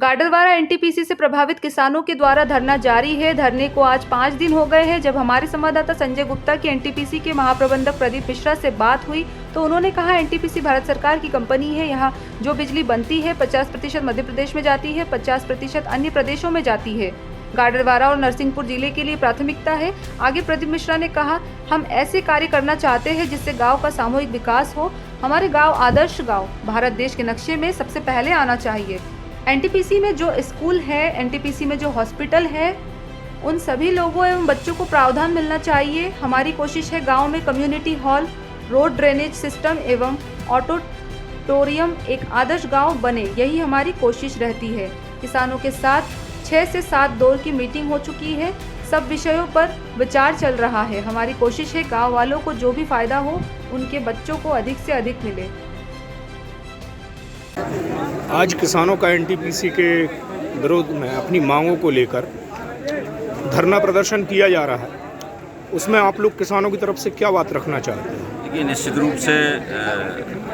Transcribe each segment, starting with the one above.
Gadarwara NTPC से प्रभावित किसानों के द्वारा धरना जारी है। धरने को आज 5 दिन हो गए हैं। जब हमारे संवाददाता संजय गुप्ता की एनटीपीसी के महाप्रबंधक प्रदीप मिश्रा से बात हुई तो उन्होंने कहा, एनटीपीसी भारत सरकार की कंपनी है। यहाँ जो बिजली बनती है 50% मध्य प्रदेश में जाती है, 50% अन्य प्रदेशों में जाती है। गाडरवारा और नरसिंहपुर जिले के लिए प्राथमिकता है। आगे प्रदीप मिश्रा ने कहा, हम ऐसे कार्य करना चाहते हैं जिससे गाँव का सामूहिक विकास हो। हमारे गाँव आदर्श गाँव भारत देश के नक्शे में सबसे पहले आना चाहिए। एनटीपीसी में जो स्कूल है, एनटीपीसी में जो हॉस्पिटल है, उन सभी लोगों एवं बच्चों को प्रावधान मिलना चाहिए। हमारी कोशिश है गांव में community hall, road drainage system एवं ऑडिटोरियम एक आदर्श गांव बने, यही हमारी कोशिश रहती है। किसानों के साथ 6 से 7 दौर की मीटिंग हो चुकी है। सब विषयों पर विचार चल रहा है। हमारी कोशिश है गाँव वालों को जो भी फायदा हो उनके बच्चों को अधिक से अधिक मिले। आज किसानों का एनटीपीसी के विरोध में अपनी मांगों को लेकर धरना प्रदर्शन किया जा रहा है। उसमें आप लोग किसानों की तरफ से क्या बात रखना चाहते हैं? देखिए, निश्चित रूप से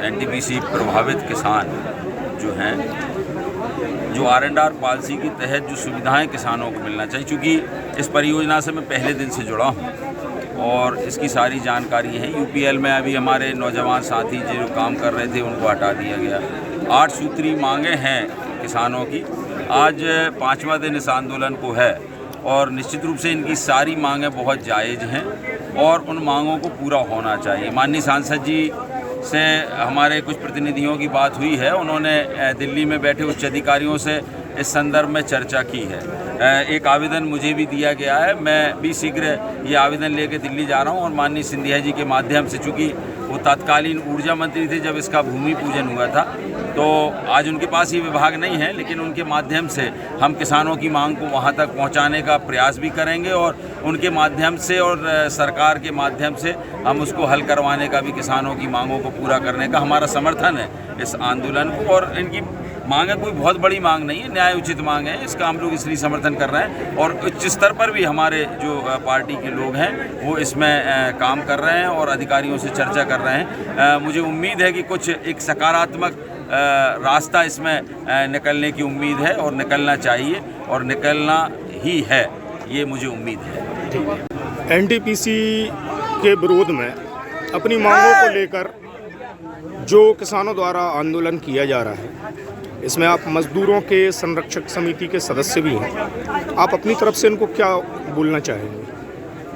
एनटीपीसी प्रभावित किसान जो हैं, जो आर&आर पॉलिसी के तहत जो सुविधाएं किसानों को मिलना चाहिए, क्योंकि इस परियोजना से मैं पहले दिन से जुड़ा हूं और इसकी सारी जानकारी है। यूपीएल में अभी हमारे नौजवान साथी जो काम कर रहे थे उनको हटा दिया गया। 8 सूत्री मांगें हैं किसानों की। आज 5वां दिन इस आंदोलन को है और निश्चित रूप से इनकी सारी मांगें बहुत जायज़ हैं और उन मांगों को पूरा होना चाहिए। माननीय सांसद जी से हमारे कुछ प्रतिनिधियों की बात हुई है। उन्होंने दिल्ली में बैठे उच्च अधिकारियों से इस संदर्भ में चर्चा की है। एक आवेदन मुझे भी दिया गया है। मैं भी शीघ्र ये आवेदन लेकर दिल्ली जा रहा हूँ और माननीय सिंधिया जी के माध्यम से, चूँकि वो तत्कालीन ऊर्जा मंत्री थे जब इसका भूमि पूजन हुआ था, तो आज उनके पास ये विभाग नहीं है, लेकिन उनके माध्यम से हम किसानों की मांग को वहाँ तक पहुँचाने का प्रयास भी करेंगे और उनके माध्यम से और सरकार के माध्यम से हम उसको हल करवाने का भी, किसानों की मांगों को पूरा करने का हमारा समर्थन है इस आंदोलन को। और इनकी मांगें कोई बहुत बड़ी मांग नहीं है, न्याय उचित मांग है। इसका हम लोग इसलिए समर्थन कर रहे हैं और उच्च स्तर पर भी हमारे जो पार्टी के लोग हैं वो इसमें काम कर रहे हैं और अधिकारियों से चर्चा कर रहे हैं। मुझे उम्मीद है कि कुछ एक सकारात्मक रास्ता इसमें निकलने की उम्मीद है और निकलना चाहिए और निकलना ही है, ये मुझे उम्मीद है। एनटीपीसी के विरोध में अपनी मांगों को लेकर जो किसानों द्वारा आंदोलन किया जा रहा है, इसमें आप मजदूरों के संरक्षक समिति के सदस्य भी हैं। आप अपनी तरफ से इनको क्या बोलना चाहेंगे?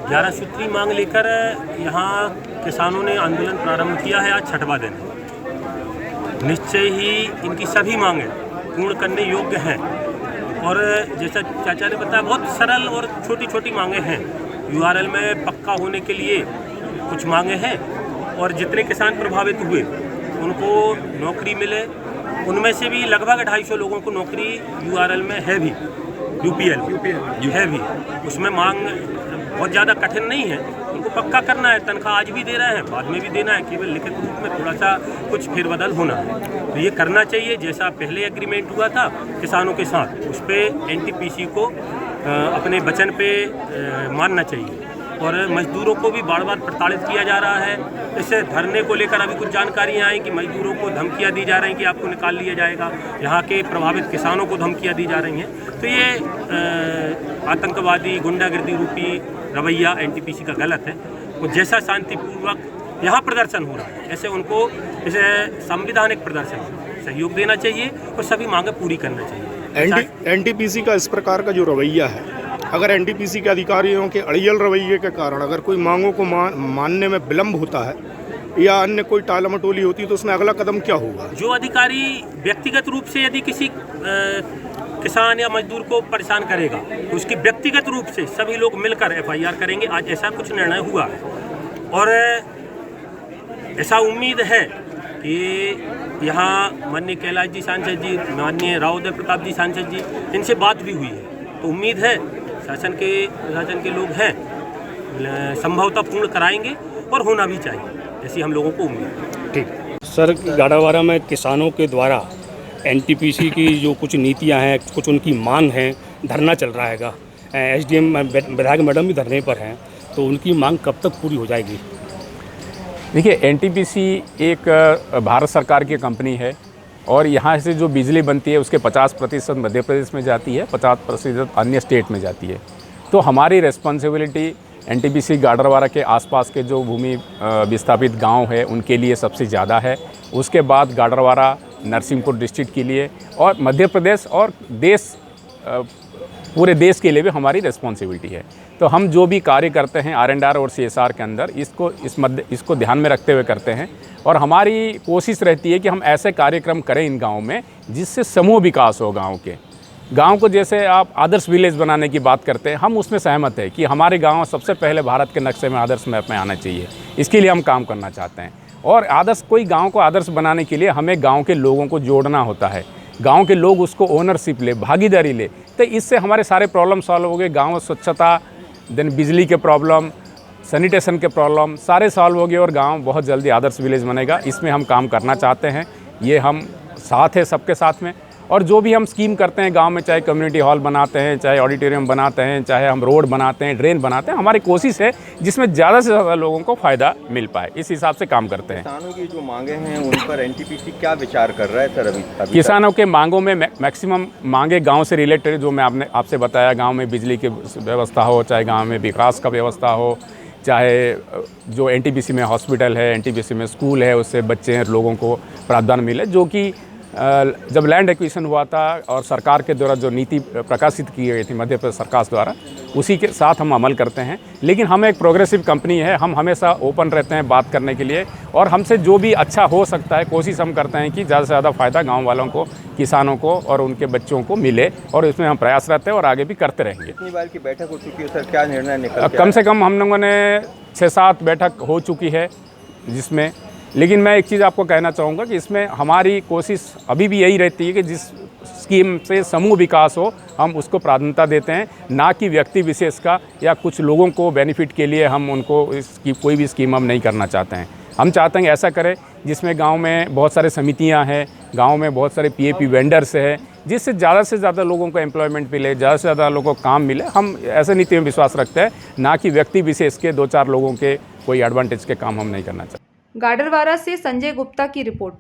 11 सूत्री मांग लेकर यहाँ किसानों ने आंदोलन प्रारंभ किया है। आज 6वां दिन है। निश्चय ही इनकी सभी मांगें पूर्ण करने योग्य हैं और जैसा चाचा ने बताया, बहुत सरल और छोटी छोटी मांगें हैं। यूआरएल में पक्का होने के लिए कुछ मांगें हैं और जितने किसान प्रभावित हुए उनको नौकरी मिले। उनमें से भी लगभग 250 लोगों को नौकरी यूआरएल में है भी, यूपीएल है भी। उसमें मांग बहुत ज़्यादा कठिन नहीं है, उनको पक्का करना है। तनख्वाह आज भी दे रहे हैं, बाद में भी देना है, केवल लिखित रूप में थोड़ा सा कुछ फेरबदल होना है। तो ये करना चाहिए जैसा पहले एग्रीमेंट हुआ था किसानों के साथ, उस पर एनटीपीसी को अपने वचन पे मानना चाहिए। और मजदूरों को भी बार बार प्रताड़ित किया जा रहा है। इससे धरने को लेकर अभी कुछ जानकारियाँ आई कि मजदूरों को धमकियाँ दी जा रही हैं कि आपको निकाल लिया जाएगा। यहाँ के प्रभावित किसानों को धमकियाँ दी जा रही हैं। तो ये आतंकवादी गुंडागर्दी रूपी रवैया एनटीपीसी का गलत है। वो जैसा शांतिपूर्वक यहाँ प्रदर्शन हो रहा है, ऐसे उनको इसे संवैधानिक प्रदर्शन सहयोग देना चाहिए और सभी मांगें पूरी करना चाहिए। एनटीपीसी का इस प्रकार का जो रवैया है, अगर एनटीपीसी के अधिकारियों के अड़ियल रवैये के कारण अगर कोई मांगों को मानने में विलम्ब होता है या अन्य कोई टालमटोली होती है, तो उसमें अगला कदम क्या होगा? जो अधिकारी व्यक्तिगत रूप से यदि किसी किसान या मजदूर को परेशान करेगा तो उसकी व्यक्तिगत रूप से सभी लोग मिलकर एफआईआर करेंगे। आज ऐसा कुछ निर्णय हुआ है और ऐसा उम्मीद है कि यहाँ माननीय कैलाश जी सांसद जी, माननीय राव उदय प्रताप जी सांसद जी, इनसे बात भी हुई है। तो उम्मीद है शासन के लोग हैं, संभवतः पूर्ण कराएंगे और होना भी चाहिए, ऐसी हम लोगों को उम्मीद है। ठीक सर, गाडरवारा में किसानों के द्वारा एनटीपीसी की जो कुछ नीतियां हैं, कुछ उनकी मांग है, धरना चल रहा हैगा। एसडीएम विधायक मैडम भी धरने पर हैं, तो उनकी मांग कब तक पूरी हो जाएगी? देखिए, एनटीपीसी एक भारत सरकार की कंपनी है। और यहाँ से जो बिजली बनती है उसके 50% मध्य प्रदेश में जाती है, 50% अन्य स्टेट में जाती है। तो हमारी रिस्पॉन्सिबिलिटी एनटीपीसी गाडरवारा के आसपास के जो भूमि विस्थापित गांव है उनके लिए सबसे ज़्यादा है, उसके बाद गाडरवारा नरसिंहपुर डिस्ट्रिक्ट के लिए और मध्य प्रदेश और पूरे देश के लिए भी हमारी रिस्पॉन्सिबिलिटी है। तो हम जो भी कार्य करते हैं R&R और CSR के अंदर इसको ध्यान में रखते हुए करते हैं और हमारी कोशिश रहती है कि हम ऐसे कार्यक्रम करें इन गाँव में जिससे समूह विकास हो गांव को। जैसे आप आदर्श विलेज बनाने की बात करते हैं, हम उसमें सहमत है कि हमारे गांव सबसे पहले भारत के नक्शे में आदर्श मैप में आना चाहिए। इसके लिए हम काम करना चाहते हैं और कोई गांव को आदर्श बनाने के लिए हमें गांव के लोगों को जोड़ना होता है, गांव के लोग उसको ओनरशिप ले, भागीदारी ले, तो इससे हमारे सारे प्रॉब्लम सॉल्व हो गए। गाँव स्वच्छता, देन बिजली के प्रॉब्लम, सैनिटेशन के प्रॉब्लम सारे सॉल्व हो गए और गाँव बहुत जल्दी आदर्श विलेज बनेगा। इसमें हम काम करना चाहते हैं, ये हम साथ है सबके साथ में। और जो भी हम स्कीम करते हैं गांव में, चाहे कम्युनिटी हॉल बनाते हैं, चाहे ऑडिटोरियम बनाते हैं, चाहे हम रोड बनाते हैं, ड्रेन बनाते हैं, हमारी कोशिश है जिसमें ज़्यादा से ज़्यादा लोगों को फ़ायदा मिल पाए, इस हिसाब से काम करते हैं। किसानों की जो मांगे हैं उन पर एनटीपीसी क्या विचार कर रहा है सर अभी किसानों के मांगों में मैक्सिमम मांगे गांव से रिलेटेड, जो मैं आपसे बताया, गांव में बिजली की व्यवस्था हो, चाहे गांव में विकास का व्यवस्था हो, चाहे जो एनटीपीसी में हॉस्पिटल है, एनटीपीसी में स्कूल है, उससे बच्चे लोगों को प्रावधान मिले। जो कि जब लैंड एक्विजिशन हुआ था और सरकार के द्वारा जो नीति प्रकाशित की गई थी मध्य प्रदेश सरकार द्वारा, उसी के साथ हम अमल करते हैं। लेकिन हम एक प्रोग्रेसिव कंपनी है, हम हमेशा ओपन रहते हैं बात करने के लिए और हमसे जो भी अच्छा हो सकता है कोशिश हम करते हैं कि ज़्यादा से ज़्यादा फ़ायदा गांव वालों को, किसानों को और उनके बच्चों को मिले और इसमें हम प्रयास रहते हैं और आगे भी करते रहेंगे। कितनी बार की बैठक हो चुकी है सर, क्या निर्णय निकल कम से कम हम लोगों ने 6-7 बैठक हो चुकी है जिसमें, लेकिन मैं एक चीज़ आपको कहना चाहूँगा कि इसमें हमारी कोशिश अभी भी यही रहती है कि जिस स्कीम से समूह विकास हो हम उसको प्राथमिकता देते हैं, ना कि व्यक्ति विशेष का या कुछ लोगों को बेनिफिट के लिए हम उनको इसकी कोई भी स्कीम हम नहीं करना चाहते हैं। हम चाहते हैं कि ऐसा करें जिसमें गांव में बहुत सारे समितियां हैं, गांव में बहुत सारे पीएपी वेंडर्स हैं, जिससे ज़्यादा से ज़्यादा लोगों को एम्प्लॉयमेंट मिले, ज़्यादा से ज़्यादा लोगों को काम मिले। हम ऐसे नीति में विश्वास रखते हैं, ना कि व्यक्ति विशेष के 2-4 लोगों के कोई एडवांटेज के काम हम नहीं करना चाहते। गाडरवारा से संजय गुप्ता की रिपोर्ट।